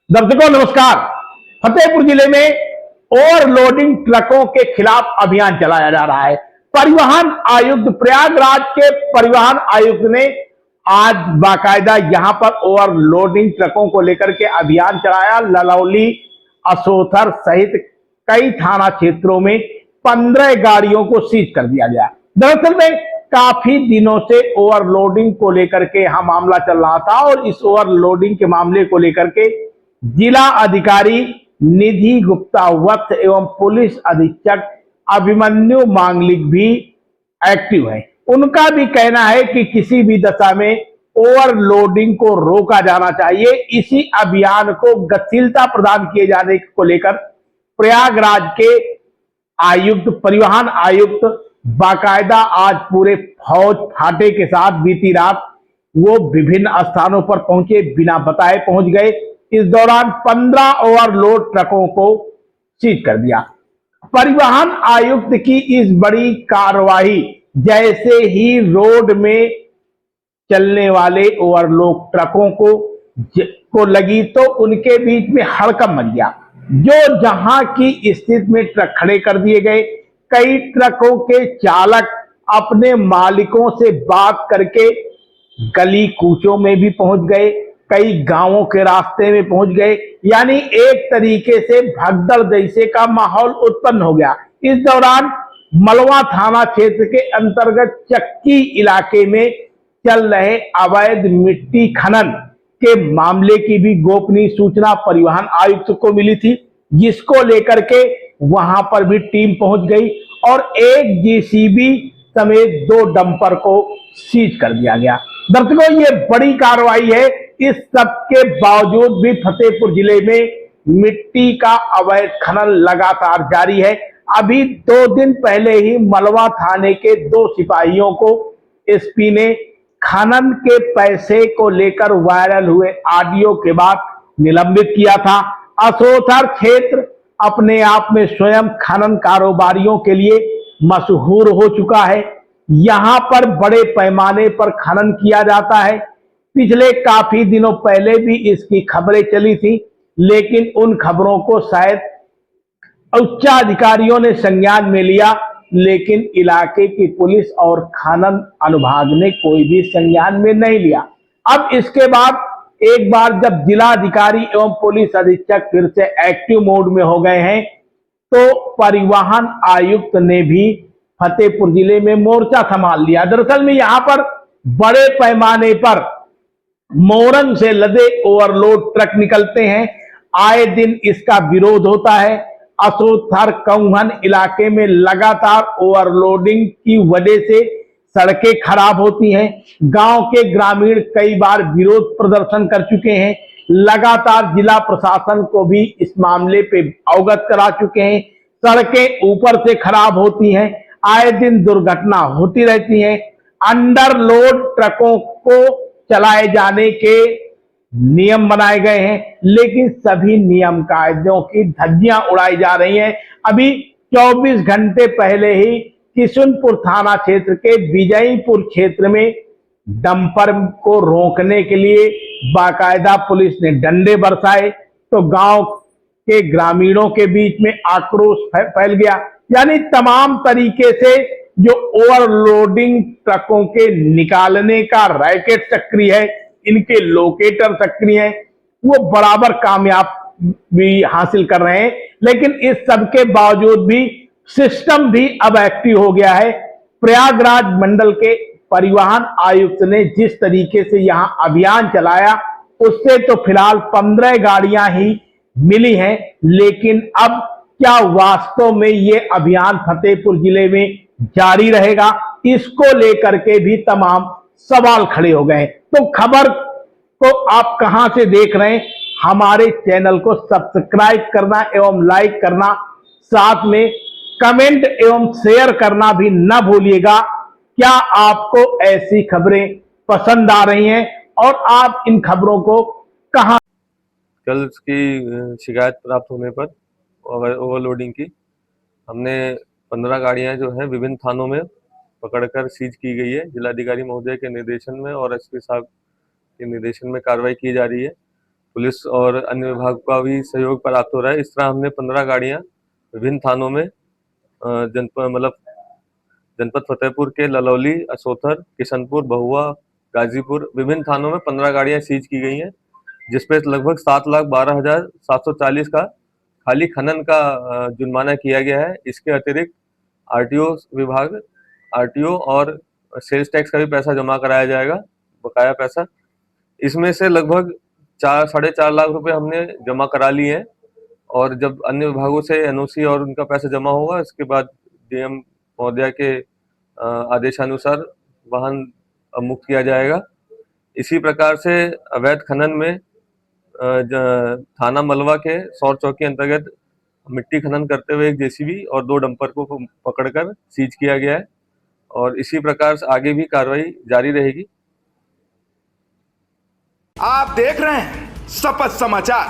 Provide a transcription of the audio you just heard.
दर्शकों नमस्कार। फतेहपुर जिले में ओवरलोडिंग ट्रकों के खिलाफ अभियान चलाया जा रहा है। परिवहन आयुक्त प्रयागराज के परिवहन आयुक्त ने आज बाकायदा यहां पर ओवरलोडिंग ट्रकों को लेकर के अभियान चलाया। ललौली, असोथर सहित कई थाना क्षेत्रों में 15 गाड़ियों को सीज कर दिया गया। दरअसल में काफी दिनों से ओवरलोडिंग को लेकर के यहां मामला चल रहा था और इस ओवरलोडिंग के मामले को लेकर के जिला अधिकारी निधि गुप्ता वत्स एवं पुलिस अधीक्षक अभिमन्यु मांगलिक भी एक्टिव है। उनका भी कहना है कि किसी भी दशा में ओवरलोडिंग को रोका जाना चाहिए। इसी अभियान को गतिशीलता प्रदान किए जाने को लेकर प्रयागराज के आयुक्त परिवहन आयुक्त बाकायदा आज पूरे फौज फाटे के साथ बीती रात वो विभिन्न स्थानों पर पहुंचे, बिना बताए पहुंच गए। इस दौरान 15 ओवरलोड ट्रकों को सीज कर दिया। परिवहन आयुक्त की इस बड़ी कार्रवाई जैसे ही रोड में चलने वाले ओवरलोड ट्रकों को लगी तो उनके बीच में हड़कंप मच गया। जो जहां की स्थिति में ट्रक खड़े कर दिए गए। कई ट्रकों के चालक अपने मालिकों से बात करके गली कूचों में भी पहुंच गए, कई गांवों के रास्ते में पहुंच गए। यानी एक तरीके से भगदड़ जैसे का माहौल उत्पन्न हो गया। इस दौरान मलवा थाना क्षेत्र के अंतर्गत चक्की इलाके में चल रहे अवैध मिट्टी खनन के मामले की भी गोपनीय सूचना परिवहन आयुक्त को मिली थी, जिसको लेकर के वहां पर भी टीम पहुंच गई और एक जेसीबी समेत 2 डंपर को सीज कर दिया गया। दर्शकों, ये बड़ी कार्रवाई है। इस सब के बावजूद भी फतेहपुर जिले में मिट्टी का अवैध खनन लगातार जारी है। अभी 2 दिन पहले ही मलवा थाने के 2 सिपाहियों को एसपी ने खनन के पैसे को लेकर वायरल हुए ऑडियो के बाद निलंबित किया था। असोथर क्षेत्र अपने आप में स्वयं खनन कारोबारियों के लिए मशहूर हो चुका है। यहां पर बड़े पैमाने पर खनन किया जाता है। पिछले काफी दिनों पहले भी इसकी खबरें चली थी, लेकिन उन खबरों को शायद उच्चाधिकारियों ने संज्ञान में लिया, लेकिन इलाके की पुलिस और खनन अनुभाग ने कोई भी संज्ञान में नहीं लिया। अब इसके बाद एक बार जब जिलाधिकारी एवं पुलिस अधीक्षक फिर से एक्टिव मोड में हो गए हैं, तो परिवहन आयुक्त ने भी फतेहपुर जिले में मोर्चा संभाल लिया। दरअसल में यहां पर बड़े पैमाने पर मोरंग से लदे ओवरलोड ट्रक निकलते हैं। आए दिन इसका विरोध होता है। असोथर कौहन इलाके में लगातार ओवरलोडिंग की वजह से सड़कें खराब होती हैं। गांव के ग्रामीण कई बार विरोध प्रदर्शन कर चुके हैं। लगातार जिला प्रशासन को भी इस मामले पे अवगत करा चुके हैं। सड़कें ऊपर से खराब होती हैं, आए दिन दुर्घटना होती रहती हैं। अंडरलोड ट्रकों को चलाए जाने के नियम बनाए गए हैं, लेकिन सभी नियम कायदों की धज्जियां उड़ाई जा रही हैं। अभी 24 घंटे पहले ही किशुनपुर थाना क्षेत्र के विजयपुर क्षेत्र में डंपर को रोकने के लिए बाकायदा पुलिस ने डंडे बरसाए, तो गांव के ग्रामीणों के बीच में आक्रोश फैल गया। यानी तमाम तरीके से जो ओवरलोडिंग ट्रकों के निकालने का रैकेट सक्रिय है, इनके लोकेटर सक्रिय है, वो बराबर कामयाब भी हासिल कर रहे हैं। लेकिन इस सब के बावजूद भी सिस्टम भी अब एक्टिव हो गया है। प्रयागराज मंडल के परिवहन आयुक्त ने जिस तरीके से यहां अभियान चलाया, उससे तो फिलहाल 15 गाड़ियां ही मिली हैं, लेकिन अब क्या वास्तव में ये अभियान फतेहपुर जिले में जारी रहेगा, इसको लेकर के भी तमाम सवाल खड़े हो गए। तो खबर को आप कहां से देख रहे हैं, हमारे चैनल को सब्सक्राइब करना एवं लाइक करना, साथ में कमेंट एवं शेयर करना भी न भूलिएगा। क्या आपको ऐसी खबरें पसंद आ रही हैं और आप इन खबरों को कहां। कल उसकी शिकायत प्राप्त होने पर ओवरलोडिंग की हमने 15 गाड़ियां जो हैं विभिन्न थानों में पकड़कर सीज की गई है। जिलाधिकारी महोदय के निर्देशन में और एसपी साहब के निर्देशन में कार्रवाई की जा रही है। पुलिस और अन्य विभाग का भी सहयोग प्राप्त हो रहा है। इस तरह हमने 15 गाड़ियां विभिन्न थानों में जनपद फतेहपुर के ललौली, असोथर, किशनपुर, बहुआ, गाजीपुर विभिन्न थानों में 15 गाड़ियां सीज की गई हैं, जिसपे लगभग 7,12,740 का खाली खनन का जुर्माना किया गया है। इसके अतिरिक्त आरटीओ विभाग, आरटीओ और सेल्स टैक्स का भी पैसा जमा कराया जाएगा, बकाया पैसा। इसमें से लगभग 4-4.5 लाख रुपए हमने जमा करा लिए हैं और जब अन्य विभागों से एनओसी और उनका पैसा जमा होगा, इसके बाद डीएम महोदया के आदेशानुसार वाहन मुक्त किया जाएगा। इसी प्रकार से अवैध खनन में थाना मलवा के सौर चौकी अंतर्गत मिट्टी खनन करते हुए एक जेसीबी और 2 डंपर को पकड़कर सीज किया गया है और इसी प्रकार से आगे भी कार्रवाई जारी रहेगी। आप देख रहे हैं शपथ समाचार।